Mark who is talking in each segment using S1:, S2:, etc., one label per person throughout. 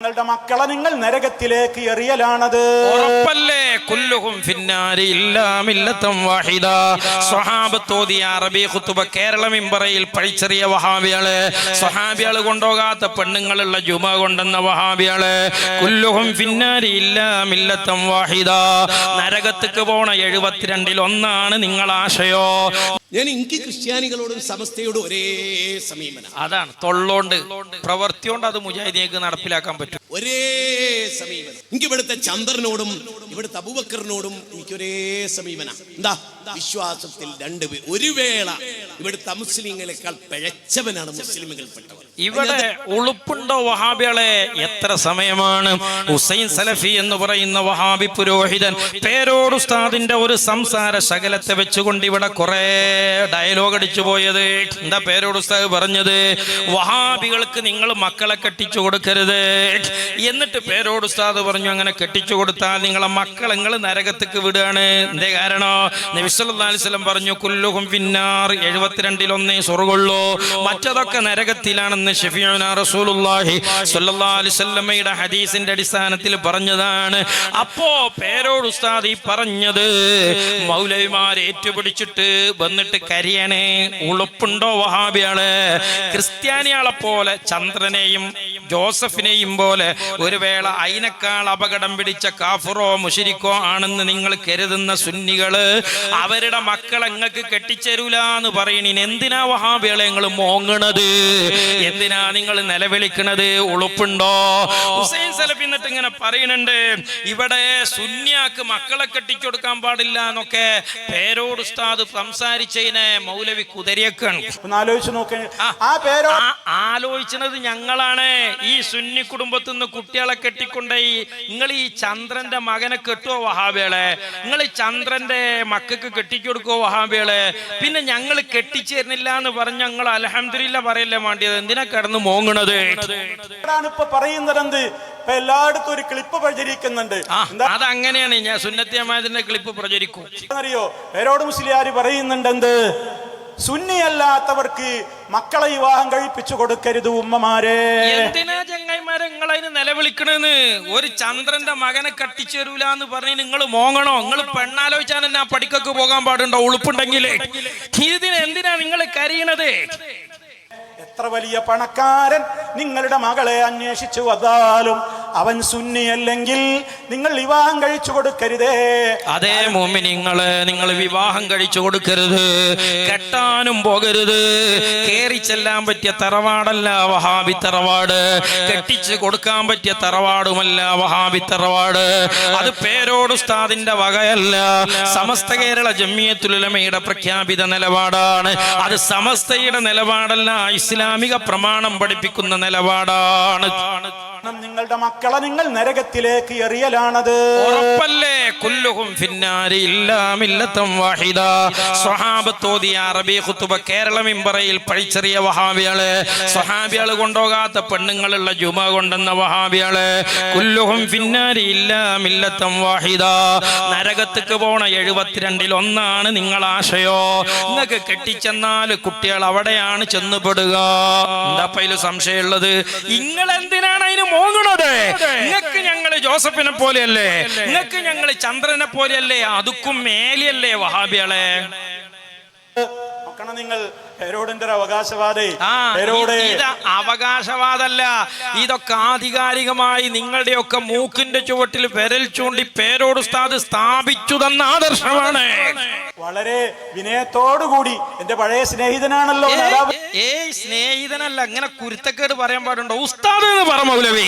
S1: നിങ്ങളുടെ മക്കളെ നിങ്ങൾ നരകത്തിലേക്ക് എറിയലാണത്.
S2: ഉറപ്പല്ലേ? കുല്ലുഹും ഫിന്നാരി ഇല്ലാ മില്ലത്തൻ വാഹിദ. സ്വഹാബത്ത് ഓതിയ അറബി ഖുതുബ കേരള മിമ്പറയിൽ പഴിച്ചെറിയ വഹാബികള്, സ്വഹാബികള് കൊണ്ടുപോകാത്ത പെണ്ണുങ്ങളുള്ള ജുമ കൊണ്ടെന്ന വഹാബികള്, കുല്ലുഹും ഫിന്നാരി ഇല്ലാ മില്ലത്തൻ വാഹിദ. നരകത്തേക്ക് പോണ 72-ൽ ഒന്നാണ് നിങ്ങൾ ആശയോ.
S3: എനിക്ക് ക്രിസ്ത്യാനികളോടും സമസ്തയോടും ഒരേ സമീപനം.
S2: അതാണ് തൊള്ളോണ്ട് പ്രവർത്തിയോണ്ട് അത് മുജാഹിദിയക്ക് നടപ്പിലാക്കാൻ പറ്റും.
S3: ഒരേ സമീപനം. എനിക്ക് ഇവിടുത്തെ ചന്ദ്രനോടും ഇവിടുത്തെ അബൂബക്കറിനോടും എനിക്ക് ഒരേ സമീപനം. എന്താ? വിശ്വാസത്തിൽ രണ്ടുപേർ. ഒരു വേള ഇവിടുത്തെ മുസ്ലിങ്ങളെക്കാൾ പിഴച്ചവനാണ് മുസ്ലിമുകൾപ്പെട്ടവർ.
S2: ഇവിടെ ഉളുപ്പുണ്ടോ വഹാബികളെ? എത്ര സമയമാണ് ഹുസൈൻ സലഫി എന്ന് പറയുന്ന വഹാബി പുരോഹിതൻ പേരോട് ഉസ്താദിന്റെ ഒരു സംസാര ശകലത്തെ വെച്ചുകൊണ്ട് ഇവിടെ കുറെ ഡയലോഗ് അടിച്ചു പോയത്. എന്താ പേരോട് ഉസ്താദ് പറഞ്ഞത്? വഹാബികൾക്ക് നിങ്ങൾ മക്കളെ കെട്ടിച്ചു കൊടുക്കരുത്. എന്നിട്ട് പേരോട് ഉസ്താദ് പറഞ്ഞു, അങ്ങനെ കെട്ടിച്ചു കൊടുത്താൽ നിങ്ങളെ മക്കളെ നിങ്ങൾ നരകത്തേക്ക് വിടുകയാണ്. എന്തേ കാരണം? നബി സല്ലല്ലാഹു അലൈഹി വസല്ലം പറഞ്ഞു, കുല്ലുഹും ഫിന്നാർ, 72-ൽ ഒന്നേ സ്വർഗ്ഗമുള്ളൂ, മറ്റതൊക്കെ നരകത്തിലാണെന്ന് ശഫീഉനാ റസൂലുള്ളാഹി സ്വല്ലല്ലാഹു അലൈഹി വസല്ലമയുടെ ഹദീസിന്റെ അടിസ്ഥാനത്തിൽ പറഞ്ഞതാണ്. അപ്പോ പേരോട് ഉസ്താദ് ഈ പറഞ്ഞത് മൗലവിമാരെ ഏറ്റുപിടിച്ചിട്ട് വന്നിട്ട് കരിയണേ. ഉളുപ്പുണ്ടോ വഹാബികള്? ക്രിസ്ത്യാനികളെ പോലെ ചന്ദ്രനെയും ജോസഫിനെയും പോലെ ഒരു വേള അതിനേക്കാൾ അപകടം പിടിച്ച കാഫിറോ മുശ്രിക്കോ ആണെന്ന് നിങ്ങൾ കരുതുന്ന സുന്നികള് അവരുടെ മക്കളെ നിങ്ങൾക്ക് കെട്ടിച്ചേരൂല എന്ന് പറയണീന് എന്തിനാ വഹാബികളെ നിങ്ങൾ മോങ്ങണത്? എന്തിനാ നിങ്ങൾ നിലവിളിക്കണത്? ഉളുപ്പുണ്ടോ? ഹുസൈൻ സലഫി എന്നിട്ട് ഇങ്ങനെ പറയുന്നുണ്ട്, ഇവിടെ സുന്നിയാക്ക് മക്കളെ കെട്ടിച്ചു കൊടുക്കാൻ പാടില്ല എന്നൊക്കെ പേരോട് ഉസ്താദ് സംസാരിച്ചതിനെ മൗലവി കുതിരയേക്കാണ്.
S1: ആലോചിച്ച് നോക്കേ.
S2: ആലോചിച്ചത് ഞങ്ങളാണ്. ഈ സുന്നി കുടുംബത്തിൽ നിന്ന് കുട്ടികളെ കെട്ടിക്കൊണ്ടേ നിങ്ങൾ ഈ ചന്ദ്രന്റെ മകനെ കെട്ടുവോ വഹാബികളെ? നിങ്ങൾ ഈ ചന്ദ്രന്റെ മക്കൾക്ക് കെട്ടിച്ചു കൊടുക്കുവോ വഹാബികളെ? പിന്നെ ഞങ്ങൾ കെട്ടിച്ചേരുന്നില്ല എന്ന് പറഞ്ഞ് ഞങ്ങൾ അൽഹംദുലില്ലാ പറയല്ലേ വേണ്ടിയത്? എന്തിനാ കിടന്ന് മോങ്ങണത്?
S1: ഇപ്പൊ പറയുന്നത് എന്ത്? ഇപ്പൊ എല്ലായിടത്തും ഒരു ക്ലിപ്പ് പ്രചരിക്കുന്നുണ്ട്.
S2: അതങ്ങനെയാണ്. ഞാൻ സുന്നത്തി ജമാഅത്തിന്റെ ക്ലിപ്പ് പ്രചരിക്കും.
S1: അറിയോ? പേരോട് മുസ്ലിയാർ പറയുന്നുണ്ട് എന്ത്? സുന്നിയല്ലാത്തവർക്ക് മക്കളെ വിവാഹം കഴിപ്പിച്ചു കൊടുക്കരുത് ഉമ്മമാരെ.
S2: എന്തിനാ ചങ്ങായിമാരെ നിങ്ങൾ അതിന് നിലവിളിക്കണെന്ന്? ഒരു ചന്ദ്രന്റെ മകനെ കട്ടിച്ചേരൂല എന്ന് പറഞ്ഞ് നിങ്ങൾ മോങ്ങണോ? നിങ്ങൾ പെണ്ണാലോചിച്ചാൽ എന്നാ പഠിക്കൊക്കെ പോകാൻ പാടുണ്ടോ? ഉളുപ്പുണ്ടെങ്കിലേ ഇതിന് എന്തിനാ നിങ്ങൾ കരയണത്?
S1: എത്ര വലിയ പണക്കാരൻ നിങ്ങളുടെ മകളെ അന്വേഷിച്ചു വന്നാലും അവൻ സുന്നിയല്ലെങ്കിൽ നിങ്ങൾ വിവാഹം കഴിച്ചു കൊടുക്കരുതേ.
S2: അതേ മോമിനിങ്ങള്, നിങ്ങൾ വിവാഹം കഴിച്ചു കൊടുക്കരുത്, കെട്ടാനും പോകരുത്. കേറി ചെല്ലാൻ പറ്റിയ തറവാടല്ല വഹാബി തറവാട്, കെട്ടിച്ച് കൊടുക്കാൻ പറ്റിയ തറവാടുമല്ല വഹാബി തറവാട്. അത് പേരോട് ഉസ്താദിന്റെ വകയല്ല, സമസ്ത കേരള ജംഇയ്യത്തുൽ ഉലമയുടെ പ്രഖ്യാപിത നിലപാടാണ്. അത് സമസ്തയുടെ നിലപാടല്ല, ഇസ്ലാമിക പ്രമാണം പഠിപ്പിക്കുന്ന നിലപാടാണ്.
S1: നിങ്ങളുടെ മക്കളെ നിങ്ങൾ നരകത്തിലേക്ക് എറിയലാണത്.
S2: ഉറപ്പല്ലേ? കുല്ലുഹും ഫിന്നാരി ഇല്ലാ മില്ലത്തൻ വാഹിദ. സ്വഹാബത്ത് ഓതിയ അറബി ഖുതുബ കേരള മിമ്പറയിൽ പഴിച്ചെറിയ വഹാബികള്, സ്വഹാബികള് കൊണ്ടുപോകാത്ത പെണ്ണുങ്ങളുള്ള ജുമ കൊണ്ടെന്ന വഹാബികള്, കുല്ലുഹും ഫിന്നാരി ഇല്ലാ മില്ലത്തൻ വാഹിദ. നരകത്തേക്ക് പോണ 72-ൽ ഒന്നാണ് നിങ്ങൾ ആശയോ. നിങ്ങൾക്ക് കെട്ടിച്ചെന്നാൽ കുട്ടികൾ അവിടെയാണ് ചെന്നുപെടുക. എന്താ പൈല് സംശയമുള്ളത്? നിങ്ങൾ എന്തിനാണ് അതിന് മോങ്ങണത്? നിങ്ങൾക്ക് ഞങ്ങള് ജോസഫിനെ പോലെയല്ലേ? നിങ്ങൾക്ക് ഞങ്ങള് ചന്ദ്രനെ പോലെയല്ലേ? അതുക്കും മേലെയല്ലേ വഹാബികളെ?
S1: നിങ്ങൾ പേരോടിന്റെ
S2: അവകാശവാദല്ല, ഇതൊക്കെ ആധികാരികമായി നിങ്ങളുടെയൊക്കെ മൂക്കിന്റെ ചുവട്ടിൽ വിരൽ ചൂണ്ടി പേരോട് ഉസ്താദ് സ്ഥാപിച്ചു തന്ന ആദർശമാണ്.
S1: വളരെ വിനയത്തോടുകൂടി എന്റെ പഴയ സ്നേഹിതനാണല്ലോ.
S2: സ്നേഹിതനല്ല, അങ്ങനെ കുരുത്തക്കേട് പറയാൻ പാടുണ്ടോ? ഉസ്താദ് എന്ന് പറ മൗലവി.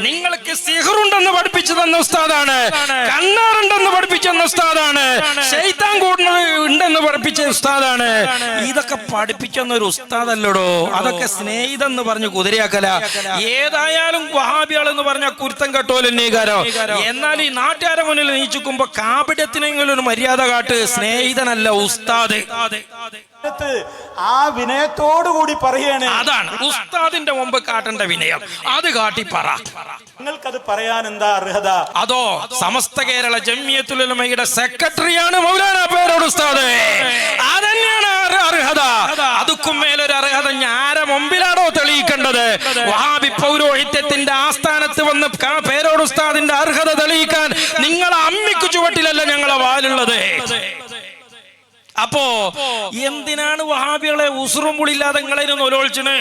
S2: നിങ്ങൾക്ക് സിഹറുണ്ടെന്ന് പഠിപ്പിച്ചു തന്ന ഉസ്താദാണ്, കണ്ണാറുണ്ടെന്ന് പഠിപ്പിച്ചു തന്ന ഉസ്താദാണ്, ശൈത്താൻ ഉണ്ടെന്ന് പഠിപ്പിച്ച ഉസ്താദാണ്. ഇതൊക്കെ പഠിപ്പിച്ചെന്ന ഒരു ഉസ്താദല്ലടോ. അതൊക്കെ സ്നേഹിതൻ എന്ന് പറഞ്ഞ് കുതിരയാക്കല. ഏതായാലും വഹാബികൾ എന്ന് പറഞ്ഞ കുരുത്തം കെട്ടോലെന്നീകാരോ. എന്നാൽ ഈ നാട്ടുകാരെ മുന്നിൽ നീച്ചുക്കുമ്പോ കാപിഡത്തിനെങ്കിലും ഒരു മര്യാദ കാട്ട്. സ്നേഹിതനല്ല ഉസ്താദ്.
S1: ആ വിനയത്തോടുകൂടി പറയണേ.
S2: അതാണ് ഉസ്താദിന്റെ മുമ്പ് കാട്ടേണ്ട വിനയം. അത് കാട്ടി പറ.
S1: നിങ്ങൾക്കത് പറയാൻ എന്താ അർഹത?
S2: അതോ സമസ്ത കേരള ജംഇയ്യത്തുൽ ഉലമയുടെ സെക്രട്ടറിയാണ് മൗലാന പേരോട് ഉസ്താദ്. അതന്നെയാണ് അർഹത? അതുക്കും മേലൊരു അർഹത ഞാരെ മുമ്പിലാണോ തെളിയിക്കേണ്ടത്? വഹാബി പൗരോഹിത്യത്തിന്റെ ആസ്ഥാനത്ത് വന്ന് പേരോട് ഉസ്താദിന്റെ അർഹത തെളിയിക്കാൻ നിങ്ങളെ അമ്മിക്കു ചുവട്ടിലല്ല ഞങ്ങളെ വാലുള്ളത്. അപ്പോ എന്തിനാണ് വഹാബികളെ ഉസുറും പുളില്ലാതെ നിങ്ങളതിന് ഒലോളിച്ചണ്?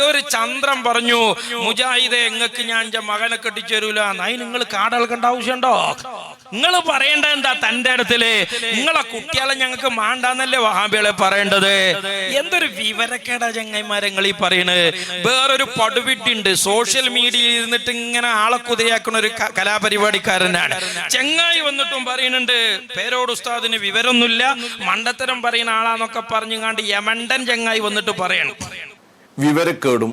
S2: ഒരു ചന്ദ്രൻ പറഞ്ഞു, മുജാഹിദെ എങ്ങക്ക് ഞാൻ എന്റെ മകനെ കെട്ടിച്ചേരൂല. നായി നിങ്ങൾ കാടൽക്കേണ്ട ആവശ്യമുണ്ടോ? നിങ്ങൾ പറയേണ്ട എന്താ? തന്റെ അടുത്തില് നിങ്ങളെ കുട്ടികളെ ഞങ്ങൾക്ക് മാണ്ടാന്നല്ലേ വഹാബികളെ പറയേണ്ടത്? എന്തൊരു വിവരക്കേടാ ചങ്ങായിമാരെ നിങ്ങൾ ഈ പറയണത്. വേറൊരു പടുവിട്ടുണ്ട്, സോഷ്യൽ മീഡിയയിൽ ഇരുന്നിട്ട് ഇങ്ങനെ ആളെ കുതിരയാക്കുന്ന ഒരു കലാപരിപാടിക്കാരനാണ്. ചെങ്ങായി വന്നിട്ടും പറയുന്നുണ്ട് പേരോട് ഉസ്താദിന് വിവരമൊന്നും മണ്ടത്തരം പറയുന്ന ആളാന്നൊക്കെ പറഞ്ഞുകാണ്ട് യമണ്ടൻ ചങ്ങായി വന്നിട്ട് പറയണം.
S4: വിവരക്കേടും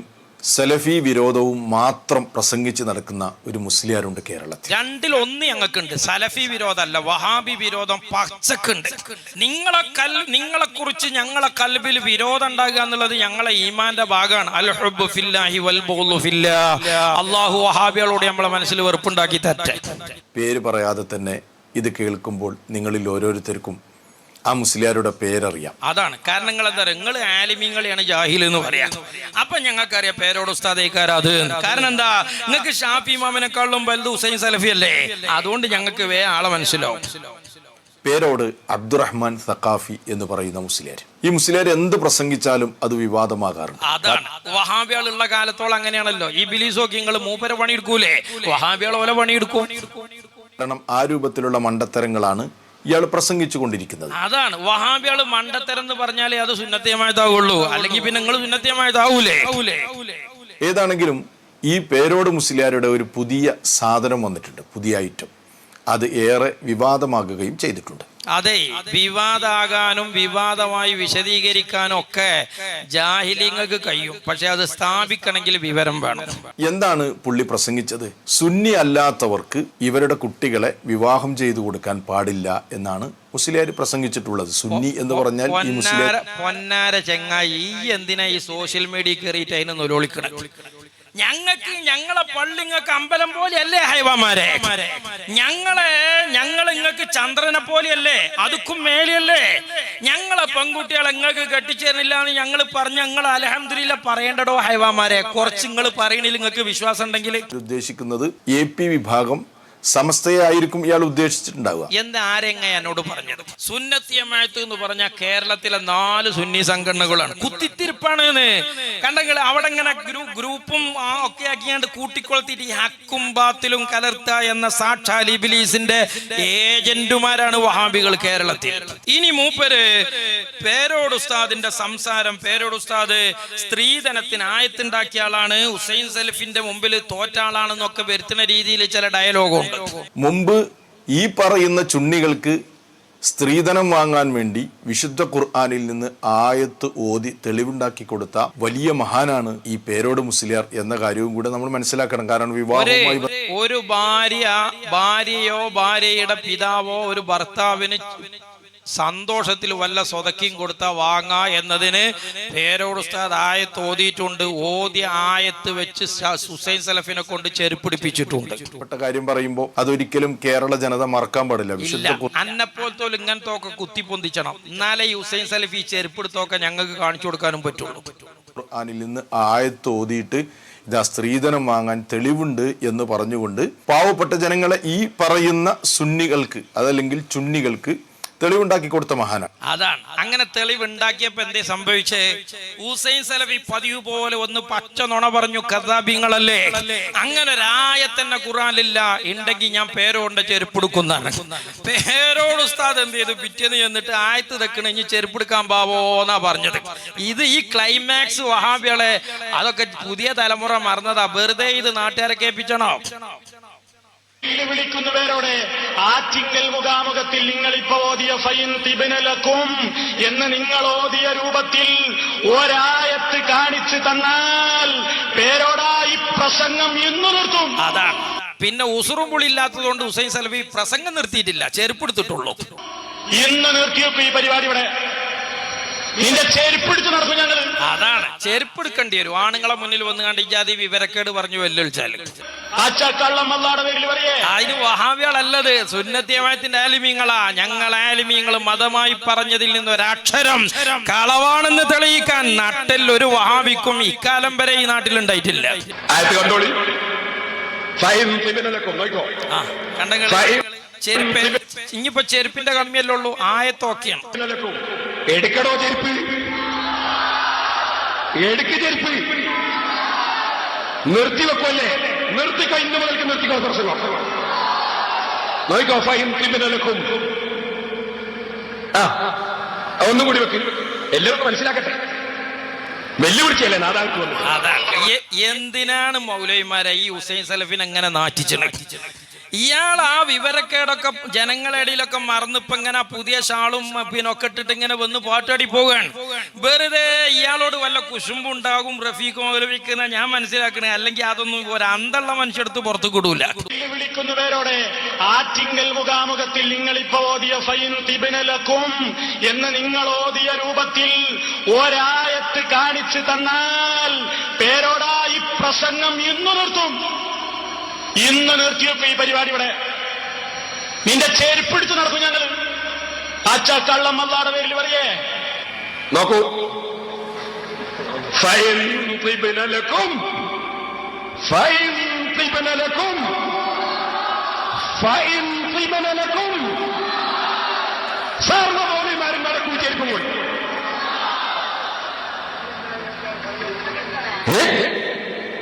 S4: സലഫി വിരോധവും മാത്രം പ്രസംഗിച്ച് നടക്കുന്ന ഒരു മുസ്ലിയാരുണ്ട് കേരളത്തിൽ.
S2: രണ്ടിലൊന്ന് ഞങ്ങൾക്കുണ്ട്. സലഫി വിരോധമല്ല, വഹാബി വിരോധം പച്ചക്കുണ്ട്. നിങ്ങളെ കുറിച്ച് ഞങ്ങളെ കൽബിൽ വിരോധം ഉണ്ടാകുക എന്നുള്ളത് ഞങ്ങളെ ഈമാന്റെ ഭാഗമാണ്. അൽ ഹുബ്ബു ഫില്ലാഹി വൽ ബുഗ്ളു ഫില്ലാഹ്. അല്ലാഹു വഹാബികളോട് നമ്മളെ മനസ്സിൽ വെറുപ്പുണ്ടാക്കി തരട്ടെ.
S4: പേര് പറയാതെ തന്നെ ഇത് കേൾക്കുമ്പോൾ നിങ്ങളിൽ ഓരോരുത്തർക്കും ആ മുസ്ലിയാരുടെ പേരറിയാം.
S2: അതാണ് കാരണം. നിങ്ങൾ എന്താ പറയുക, നിങ്ങൾ ആലിമീങ്ങളെയാണ് ജാഹിൽ എന്ന് പറയാം. അപ്പൊ ഞങ്ങൾക്കറിയാം പേരോട് ഉസ്താദേക്കാരത്. കാരണം എന്താ, നിങ്ങൾക്ക് ഷാഫി ഇമാമിനെക്കാളും വലുത് ഹുസൈൻ സലഫി അല്ലേ? അതുകൊണ്ട് ഞങ്ങൾക്ക് ആളെ മനസ്സിലാവും.
S4: പേരോട് അബ്ദുറഹ്മാൻ സഖാഫി എന്ന് പറയുന്ന മുസ്ലിയാർ. ഈ മുസ്ലിയാർ എന്ത് പ്രസംഗിച്ചാലും അത് വിവാദമാകാറുണ്ട്.
S2: അതാണ് വഹാബികളുള്ള കാലത്തോളം അങ്ങനെയാണല്ലോ. ഈ ബിലീസൊക്കെ നിങ്ങൾ മൂപ്പരെ പണിയെടുക്കൂലേ, വഹാബികൾ ഓലെ പണിയെടുക്കും.
S4: കാരണം ആ രൂപത്തിലുള്ള മണ്ടത്തരങ്ങളാണ് ഇയാൾ പ്രസംഗിച്ചു കൊണ്ടിരിക്കുന്നത്.
S2: അതാണ് വഹാബികൾ മണ്ടത്തരം എന്ന് പറഞ്ഞാലേ അത് സുന്നത്തിയമായതാവുള്ളൂ. അല്ലെങ്കിൽ പിന്നെ നിങ്ങൾ സുന്നത്തിയമായതാവൂലേ?
S4: ഏതാണെങ്കിലും ഈ പേരോട് മുസ്ലിയാരുടെ ഒരു പുതിയ സാധനം വന്നിട്ടുണ്ട്, പുതിയ ഐറ്റം. അത് ഏറെ വിവാദമാകുകയും ചെയ്തിട്ടുണ്ട്.
S2: അതെ, വിവാദാകാനും വിവാദമായി വിശദീകരിക്കാനും ഒക്കെ ജാഹിലിങ്ങൾക്ക് കഴിയും. പക്ഷെ അത് സ്ഥാപിക്കണമെങ്കിൽ വിവരം വേണം.
S4: എന്താണ് പുള്ളി പ്രസംഗിച്ചത്? സുന്നി അല്ലാത്തവർക്ക് ഇവരുടെ കുട്ടികളെ വിവാഹം ചെയ്തു കൊടുക്കാൻ പാടില്ല എന്നാണ് മുസ്ലിയാർ പ്രസംഗിച്ചിട്ടുള്ളത്. സുന്നി എന്ന് പറഞ്ഞാൽ ഈ മുസ്ലിയാർ
S2: പൊന്നാര ചെങ്ങായി, ഈ എന്തിനാ ഈ സോഷ്യൽ മീഡിയ കയറിയിട്ട് അതിനെ നൊലോളിക്കണം? ഞങ്ങളെ പള്ളിങ്ങൾക്ക് അമ്പലം പോലെയല്ലേ ഹൈവാമാരെ? ഞങ്ങൾ നിങ്ങൾക്ക് ചന്ദ്രനെ പോലെയല്ലേ? അതുക്കും മേലെയല്ലേ? ഞങ്ങളെ പെൺകുട്ടികളെ നിങ്ങൾക്ക് കെട്ടിച്ചേരുന്നില്ല എന്ന് ഞങ്ങൾ പറഞ്ഞ് ഞങ്ങൾ അൽഹംദുലില്ലാഹ് പറയേണ്ടടോ ഹൈവാമാരെ. കുറച്ച് നിങ്ങൾ പറയണില്ല, നിങ്ങൾക്ക് വിശ്വാസം ഉണ്ടെങ്കിൽ.
S4: ഉദ്ദേശിക്കുന്നത് AP വിഭാഗം സമസ്തയായിരിക്കും ഇയാൾ ഉദ്ദേശിച്ചിട്ടുണ്ടാവുക.
S2: എന്താ ആരെങ്ങ എന്നോട് പറഞ്ഞത്? സുന്നത്തിയമായത്ത് എന്ന് പറഞ്ഞ കേരളത്തിലെ 4 സുന്നി സംഘടനകളാണ്. കുത്തിത്തിരിപ്പാണ് കണ്ടെങ്കിൽ അവിടെ ഇങ്ങനെ ഗ്രൂപ്പും ഒക്കെ ആക്കിയാണ്ട് കൂട്ടിക്കൊളുത്തിട്ട് ഈ ഹക്കും ബാത്തിലും കലർത്ത എന്ന സാക്ഷാൽ ഇബ്ലീസിന്റെ ഏജന്റുമാരാണ് വഹാബികൾ കേരളത്തിൽ. ഇനി മൂപ്പര് പേരോട് ഉസ്താദിന്റെ സംസാരം, പേരോട് ഉസ്താദ് സ്ത്രീധനത്തിന് ആയത്തുണ്ടാക്കിയ ആളാണ്, ഹുസൈൻ സലഫിന്റെ മുമ്പിൽ തോറ്റ ആളാണെന്നൊക്കെ വരുത്തുന്ന രീതിയിൽ ചില ഡയലോഗുണ്ട്.
S4: മുമ്പ് ഈ പറയുന്ന ചുണ്ണികൾക്ക് സ്ത്രീധനം വാങ്ങാൻ വേണ്ടി വിശുദ്ധ ഖുർആനിൽ നിന്ന് ആയത്ത് ഓതി തെളിവുണ്ടാക്കി കൊടുത്ത വലിയ മഹാനാണ് ഈ പേരോട് മുസ്ലിയാർ എന്ന കാര്യവും കൂടെ നമ്മൾ മനസ്സിലാക്കണം. കാരണം വിവാഹവുമായി
S2: ഒരു ഭാര്യയോ ഭാര്യയുടെ പിതാവോ ഒരു ഭർത്താവിന് സന്തോഷത്തിൽ വല്ല സ്വതക്കിയും കൊടുത്ത വാങ്ങ എന്നതിന് പേരോട് ഉസ്താദ് ആയത്ത് ഓതിയിട്ടുണ്ട്. ഓതിയ ആയത്ത് വെച്ച് ഹുസൈൻ സലഫിനെ കൊണ്ട് ചെരുപ്പിടിപ്പിച്ചിട്ടുണ്ട്.
S4: കാര്യം പറയുമ്പോൾ അതൊരിക്കലും കേരള ജനത മറക്കാൻ പാടില്ല.
S2: അന്നെപ്പോലത്തോ ഇങ്ങനത്തെ ഒക്കെ കുത്തിപ്പൊന്തിച്ചണം, എന്നാലേ ഈ ഹുസൈൻ സലഫി ഈ ചെരുപ്പെടുത്തൊക്കെ ഞങ്ങൾക്ക് കാണിച്ചു കൊടുക്കാനും പറ്റുള്ളൂ.
S4: ഖുർആനിൽ നിന്ന് ആയത്ത് ഓതിയിട്ട് ഇതാ സ്ത്രീധനം വാങ്ങാൻ തെളിവുണ്ട് എന്ന് പറഞ്ഞുകൊണ്ട് പാവപ്പെട്ട ജനങ്ങളെ ഈ പറയുന്ന സുന്നികൾക്ക് അതല്ലെങ്കിൽ ചുന്നികൾക്ക് തെളിവുണ്ടാക്കി കൊടുത്ത മഹാനാണ്.
S2: അതാണ്. അങ്ങനെ തെളിവുണ്ടാക്കിയപ്പോ എന്തേ സംഭവിച്ചേ? ഹുസൈൻ സലഫി പതിവ് പോലെ ഒന്ന് പച്ച നുണ പറഞ്ഞു, കദാബിങ്ങളല്ലേ. അങ്ങനെ ഒരായത്തന്നെ ഖുർആനിലില്ല. ഉണ്ടെങ്കിൽ ഞാൻ പേരോണ്ട് ചെരുപ്പെടുക്കുന്നതാണ്. പേരോട് ഉസ്താദ് എന്ത് ചെയ്തു? പിറ്റേന്ന് ചെന്നിട്ട് ആയത്ത് തെക്കണ ഇനി ചെരുപ്പെടുക്കാൻ പാവോന്നാ പറഞ്ഞത്. ഇത് ഈ ക്ലൈമാക്സ് വഹാബികളെ അതൊക്കെ പുതിയ തലമുറ മറന്നതാ. വെറുതെ ഇത് നാട്ടുകാരെ കേൾപ്പിച്ചണോ?
S5: വിളിക്കുന്നവരോട് ആറ്റിങ്ങൽ മുഖാമുഖത്തിൽ നിങ്ങൾ ഇപ്പൊ ഓതിയ ഫൈൻതിബിനലക്കും എന്ന് നിങ്ങൾ ഓതിയ രൂപത്തിൽ ഒരായത്ത് കാണിച്ചു തന്നാൽ പേരോടായി പ്രസംഗം ഇന്നു നിർത്തും.
S2: അതാണ്. പിന്നെ ഉസുറും പുളിയില്ലാത്തതുകൊണ്ട് ഹുസൈൻ സലഫി പ്രസംഗം നിർത്തിയിട്ടില്ല, ചെരുപ്പെടുത്തിട്ടുള്ളൂ.
S5: ഇന്ന് നിർത്തിയൊക്കെ ഈ പരിപാടി ഇവിടെ നിന്റെ ചെരുപ്പിടിച്ച് നടക്കും ഞങ്ങള്.
S2: അതാണ് ചെരുപ്പ് എടുക്കേണ്ടി വരും. ആണുങ്ങളെ മുന്നിൽ വന്ന് കണ്ട് ഇജാതി വിവരക്കേട് പറഞ്ഞു വെല്ലുവിളിച്ചാല്
S5: കള്ളം അല്ലാടെ പേരിൽ പറയേ.
S2: അതിന് വഹാബികളല്ലത്, സുന്നത്തിയമായത്തിന്റെ ആലിമീങ്ങളാ. ഞങ്ങൾ ആലിമീങ്ങൾ മതമായി പറഞ്ഞതിൽ നിന്ന് ഒരക്ഷരം കളവാണെന്ന് തെളിയിക്കാൻ നാട്ടിൽ ഒരു വഹാബിക്കും ഇക്കാലം വരെ ഈ നാട്ടിലുണ്ടായിട്ടില്ല. ചെരുപ്പ് ഇനിയിപ്പോ ചെരുപ്പിന്റെ കമ്മിയല്ലേ ഉള്ളൂ, ആയത്തൊക്കെയാണ്.
S5: എടുക്കടോ ചെരുപ്പ്, എടുക്ക് ചെരുപ്പ്. നിർത്തിവെക്കല്ലേ, നിർത്തിക്കോ, ഇന്ന് മുതൽക്ക് നിർത്തിക്കോ പ്രസംഗം. നോക്കോ, ഫൈൻ ക്രിമിനലക്കും. ഒന്നും കൂടി വെക്കും, എല്ലാവർക്കും മനസ്സിലാക്കട്ടെ. വെല്ലുവിളിച്ചല്ലേ നാദാൾക്ക് വന്നു.
S2: എന്തിനാണ് മൗലവിമാരെ ഈ ഹുസൈൻ സലഫിനെ അങ്ങനെ നാറ്റിച്ചത്? ഇയാൾ ആ വിവരക്കേടൊക്കെ ജനങ്ങളിടയിലൊക്കെ മറന്നിപ്പോ ഇങ്ങനെ പുതിയ ഷാളും പിന്നൊക്കെ ഇട്ടിട്ട് ഇങ്ങനെ വന്ന് പാട്ടാടി പോവുകയാണ്. വെറുതെ ഇയാളോട് വല്ല കുശുമ്പുണ്ടാകും റഫീഖ് മൗലവിക്കുന്ന ഞാൻ മനസ്സിലാക്കണേ. അല്ലെങ്കിൽ അതൊന്നും ഒരു അന്തള്ള മനുഷ്യടുത്ത് പുറത്തു കിടൂല.
S5: വിളിക്കുന്നവരോടെ ആറ്റിങ്ങൽ മുഖാമുഖത്തിൽ നിങ്ങൾ ഇപ്പൊ ഓതിയ ഫൈൻ തിബിനലക്കും എന്ന് നിങ്ങൾ ഓതിയ രൂപത്തിൽ ഒരായത്ത് കാണിച്ചു തന്നാൽ പേരോടാ ഈ പ്രസംഗം ഇന്ന് നിർത്തും. ഇന്ന് നിർത്തിയൊക്കെ ഈ പരിപാടി ഇവിടെ. നിന്റെ ചെരുപ്പിടിച്ച് നടക്കും ഞങ്ങൾ. കള്ളം അല്ലാടെ പേരിൽ പറയേ. നോക്കൂ, ഫൈൻ തിബിനലക്കും, ഫൈൻ തിബിനലക്കും, ഫൈൻ തിബിനലക്കും. സർവ്വമൗലിമാരും നടക്കൂ ചെരുപ്പും കൂടി.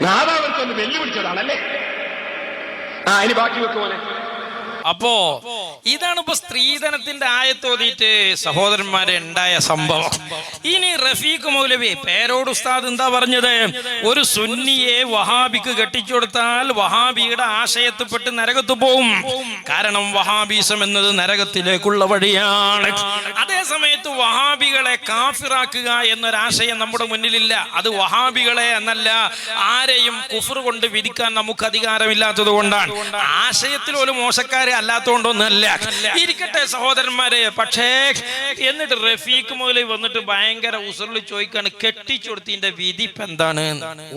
S5: നാദാവർക്കൊന്ന് വെല്ലുവിളിച്ചതാണല്ലേ. ഇനി ബാക്കി വെക്കുമോനെ.
S2: അപ്പോ ഇതാണ് ഇപ്പൊ സ്ത്രീധനത്തിന്റെ ആയത്തോതിയിട്ട് സഹോദരന്മാരെ ഉണ്ടായ സംഭവം. ഇനി റഫീഖ് മൗലവി പേരോട് ഉസ്താദ് എന്താ പറഞ്ഞത്? ഒരു സുന്നിയെ വഹാബിക്ക് കെട്ടിച്ചു കൊടുത്താൽ വഹാബിയുടെ ആശയത്തിൽപ്പെട്ട് നരകത്ത് പോവും. കാരണം വഹാബീസം എന്നത് നരകത്തിലേക്കുള്ള വഴിയാണ്. അതേ സമയത്ത് വഹാബികളെ കാഫിറാക്കുക എന്നൊരാശയം നമ്മുടെ മുന്നിലില്ല. അത് വഹാബികളെ എന്നല്ല, ആരെയും കുഫർ കൊണ്ട് വിധിക്കാൻ നമുക്ക് അധികാരമില്ലാത്തത് കൊണ്ടാണ്. ആശയത്തിൽ ഒരു മോശക്കാരെ അല്ലാത്തോണ്ടൊന്നല്ല. ഇരിക്കട്ടെ സഹോദരന്മാരെ. പക്ഷേ എന്നിട്ട് റഫീഖ് മൗലവി വന്നിട്ട് ഭയങ്കര ഉസറിൽ ചോദിക്കാണ്, കെട്ടിച്ചൊടുത്തിന്റെ വിധി ഇപ്പൊ എന്താണ്?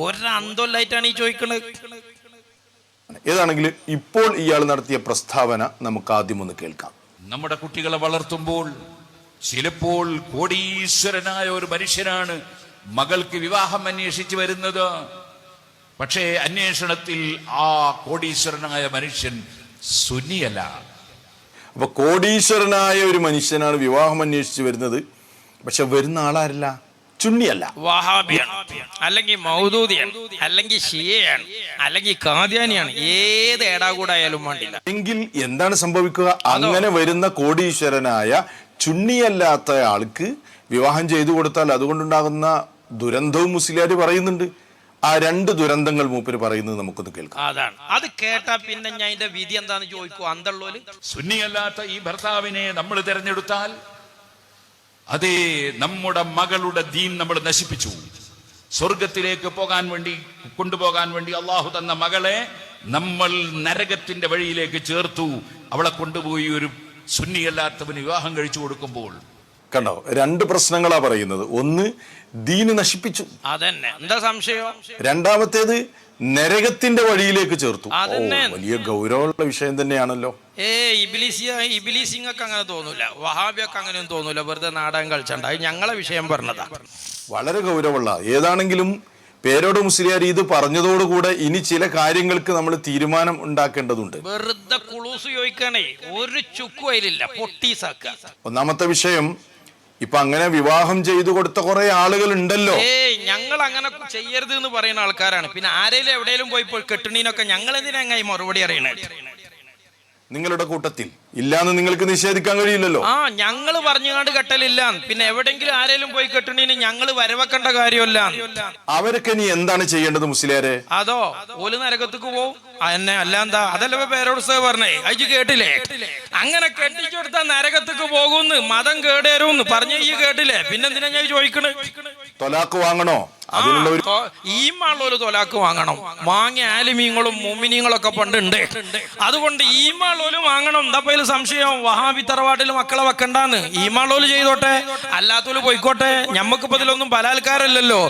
S2: ഒരന്തല്ലായിട്ടാണ് ഈ ചോദിക്കണത്.
S4: ഏതാണെങ്കിലും ഇപ്പോൾ ഇയാൾ നടത്തിയ പ്രസ്താവന നമുക്ക് ആദ്യം ഒന്ന് കേൾക്കാം.
S6: നമ്മുടെ കുട്ടികളെ വളർത്തുമ്പോൾ ചിലപ്പോൾ കോടീശ്വരനായ ഒരു മനുഷ്യനാണ് മകൾക്ക് വിവാഹം അന്വേഷിച്ചു വരുന്നത്. പക്ഷേ അന്വേഷണത്തിൽ ആ കോടീശ്വരനായ മനുഷ്യൻ സുന്നിയല്ല.
S4: അപ്പൊ കോടീശ്വരനായ ഒരു മനുഷ്യനാണ് വിവാഹം അന്വേഷിച്ച് വരുന്നത്. പക്ഷെ വരുന്ന ആളാരല്ല, ചുണ്ണിയല്ല,
S2: വഹാബിയാണ്, അല്ലെങ്കിൽ മൗദൂദിയാണ്, അല്ലെങ്കിൽ ഷിയയാണ്, അല്ലെങ്കിൽ കാദ്യാനിയാണ്. ഏത് ഏടാകൂടായാലും വേണ്ടില്ല.
S4: എങ്കിൽ എന്താണ് സംഭവിക്കുക? അങ്ങനെ വരുന്ന കോടീശ്വരനായ ചുണ്ണിയല്ലാത്ത ആൾക്ക് വിവാഹം ചെയ്തു കൊടുത്താൽ അതുകൊണ്ടുണ്ടാകുന്ന ദുരന്തവും മുസ്ലിയാര് പറയുന്നുണ്ട്. ആ രണ്ട് ദുരന്തങ്ങൾ മൂപ്പര് പറയുന്നത് നമുക്കൊന്ന് കേൾക്കാം.
S2: അതാണ്. അത് കേട്ടാ പിന്നെ ഞാൻ അതിന്റെ വിധി എന്താന്ന് ചോദിക്കൂ. അന്തള്ളോല്
S6: സുന്നിയല്ലാത്ത ഈ ഭർത്താവിനെ നമ്മൾ തിരഞ്ഞെടുത്താൽ അതേ നമ്മുടെ മകളുടെ ദീൻ നമ്മൾ നശിപ്പിച്ചു. സ്വർഗത്തിലേക്ക് കൊണ്ടുപോകാൻ വേണ്ടി അള്ളാഹു തന്ന മകളെ നമ്മൾ നരകത്തിന്റെ വഴിയിലേക്ക് ചേർത്തു. അവളെ കൊണ്ടുപോയി ഒരു സുന്നിയല്ലാത്തവന് വിവാഹം കഴിച്ചു കൊടുക്കുമ്പോൾ
S4: കണ്ടോ, രണ്ട് പ്രശ്നങ്ങളാ പറയുന്നത്. ഒന്ന്, ദീന് നശിപ്പിച്ചു,
S2: അതന്നെ. എന്താ സംശയം?
S4: രണ്ടാമത്തേത് നരകത്തിന്റെ വഴിയിലേക്ക് ചേർത്തു. വലിയ ഗൗരവമുള്ള വിഷയം തന്നെയാണല്ലോ.
S2: ഇബിലീസിങ്ങൾക്ക് അങ്ങനെ തോന്നൂല, വഹാബിയൊക്കെ അങ്ങനെയൊന്നും തോന്നൂല. വെറുതെ നാടകം കളിച്ചണ്ട. ഞങ്ങളെ വിഷയം പറഞ്ഞതാ.
S4: വളരെ ഗൗരവമുള്ള. ഏതാണെങ്കിലും പേരോട് മുസ്ലിയാർ ഇത് പറഞ്ഞതോടുകൂടെ ഇനി ചില കാര്യങ്ങൾക്ക് നമ്മൾ തീരുമാനം ഉണ്ടാക്കേണ്ടതുണ്ട്.
S2: വെറുതെ കുളൂസ് ചോദിക്കണേ, ഒരു ചുക്കു അതിലില്ല, പൊട്ടീസാക്ക.
S4: ഒന്നാമത്തെ വിഷയം, ഇപ്പൊ അങ്ങനെ വിവാഹം ചെയ്തു കൊടുത്ത കുറെ ആളുകൾ ഉണ്ടല്ലോ.
S2: ഞങ്ങൾ അങ്ങനെ ചെയ്യരുത് എന്ന് പറയുന്ന ആൾക്കാരാണ്. പിന്നെ ആരെങ്കിലും എവിടെയെങ്കിലും പോയി കെട്ടണീനൊക്കെ ഞങ്ങൾ എന്തിനാ മറുപടി അറിയണേ?
S4: നിങ്ങളുടെ കൂട്ടത്തിൽ ഇല്ലാന്ന് നിങ്ങൾക്ക് നിഷേധിക്കാൻ കഴിയില്ലല്ലോ.
S2: ഞങ്ങൾ പറഞ്ഞുകൊണ്ട് കെട്ടലില്ല. പിന്നെ എവിടെങ്കിലും ആരെങ്കിലും പോയി കെട്ടണീന് ഞങ്ങൾ വരവെക്കേണ്ട കാര്യമല്ല.
S4: അവരൊക്കെ ഇനി എന്താണ് ചെയ്യേണ്ടത് മുസ്ലിയാരെ?
S2: അതോ ഓല് നരകത്തേക്ക് പോവും. എന്നെ അല്ലാന്താ? അതല്ല പേരോട് പറഞ്ഞേ, അയച്ചു കേട്ടില്ലേ? അങ്ങനെ കെട്ടിച്ചു കൊടുത്താൽ നരകത്തേക്ക് പോകുന്നു, മതം കേടേരുന്ന് പറഞ്ഞ ഈ കേട്ടില്ലേ? പിന്നെന്തിനാ ഞാൻ ചോദിക്കണേ?
S4: തൊലാക്ക് വാങ്ങണോ അതിനുള്ള ഒരു
S2: ഈമാളൊരു തൊലാക്ക് വാങ്ങണം. വാങ്ങിയ ആലിമീങ്ങളും മുമിനീങ്ങളൊക്കെ പണ്ടുണ്ട്. അതുകൊണ്ട് ഈമാളോല് വാങ്ങണം. എന്താ പേര് സംശയം? വഹാബി തറവാട്ടിൽ മക്കളെ വെക്കണ്ടാന്ന്. ഈമാളോല് ചെയ്തോട്ടെ, അല്ലാത്തോല് പോയിക്കോട്ടെ. ഞമ്മക്കിപ്പോ ഇതിലൊന്നും പലാൽക്കാരല്ലല്ലോ.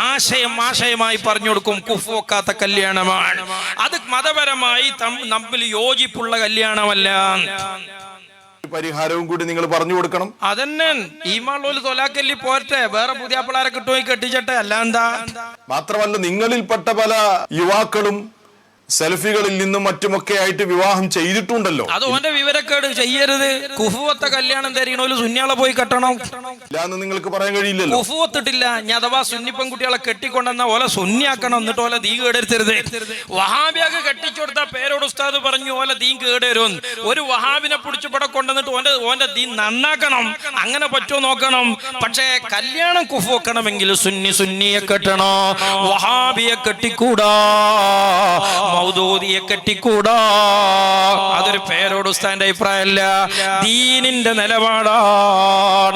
S2: ആശയമായി പറഞ്ഞു കൊടുക്കും. കുഫ് വെക്കാത്ത കല്യാണമാണ് അത്, മതപരമായി തമ്മിൽ യോജിപ്പുള്ള കല്യാണമല്ല.
S4: പരിഹാരവും കൂടി നിങ്ങൾ പറഞ്ഞു കൊടുക്കണം.
S2: അതന്നെ ഈമാളോല് തൊലാക്കല്ലി പോരട്ടെ, വേറെ പുതിയ പിള്ളേരെ കിട്ടുപോയി കെട്ടിച്ചട്ടെ, അല്ല എന്താ?
S4: മാത്രമല്ല, നിങ്ങളിൽപ്പെട്ട പല യുവാക്കളും സെൽഫികളിൽ നിന്നും മറ്റുമൊക്കെ ആയിട്ട് വിവാഹം ചെയ്തിട്ടുണ്ടല്ലോ.
S2: അത് ഓന്റെ വിവരക്കേട്. ചെയ്യരുത്. കുഫുവത്ത കല്യാണം തരീണോല് സുന്നിയാളെ പോയി കെട്ടണം
S4: ഇല്ലാന്ന് നിങ്ങൾക്ക് പറയാൻ കഴിയില്ലല്ലോ.
S2: കുഫുവത്തിട്ടില്ല. ഞാൻ അഥവാ സുന്നി പെൺകുട്ടികളെ കെട്ടിക്കൊണ്ടെന്ന ഓലെ സുന്നിയാക്കണം. എന്നിട്ട് ഓലെ ദീ കേടരുത്തരുത്. വഹാബിയൊക്കെ കെട്ടിച്ചുകൊടുത്ത പേരോട് ഉസ്താദ് പറഞ്ഞു ഓലെ ദീൻ കേടരും. ഒരു വഹാബിനെ പിടിച്ച് ഇവിടെ കൊണ്ടുവന്നിട്ട് ഓന്റെ ദീൻ നന്നാക്കണം. അങ്ങനെ പറ്റുമോ നോക്കണം. പക്ഷേ കല്യാണം കുഫു വെക്കണമെങ്കിൽ സുന്നിയെ കെട്ടണോ, വഹാബിയെ കെട്ടിക്കൂടാ, മൗദൂദിയെ കെട്ടിക്കൂടാ. അതൊരു പേരോട് ഉസ്താദിന്റെ അഭിപ്രായമല്ല, ദീനിന്റെ നിലപാടാണ്.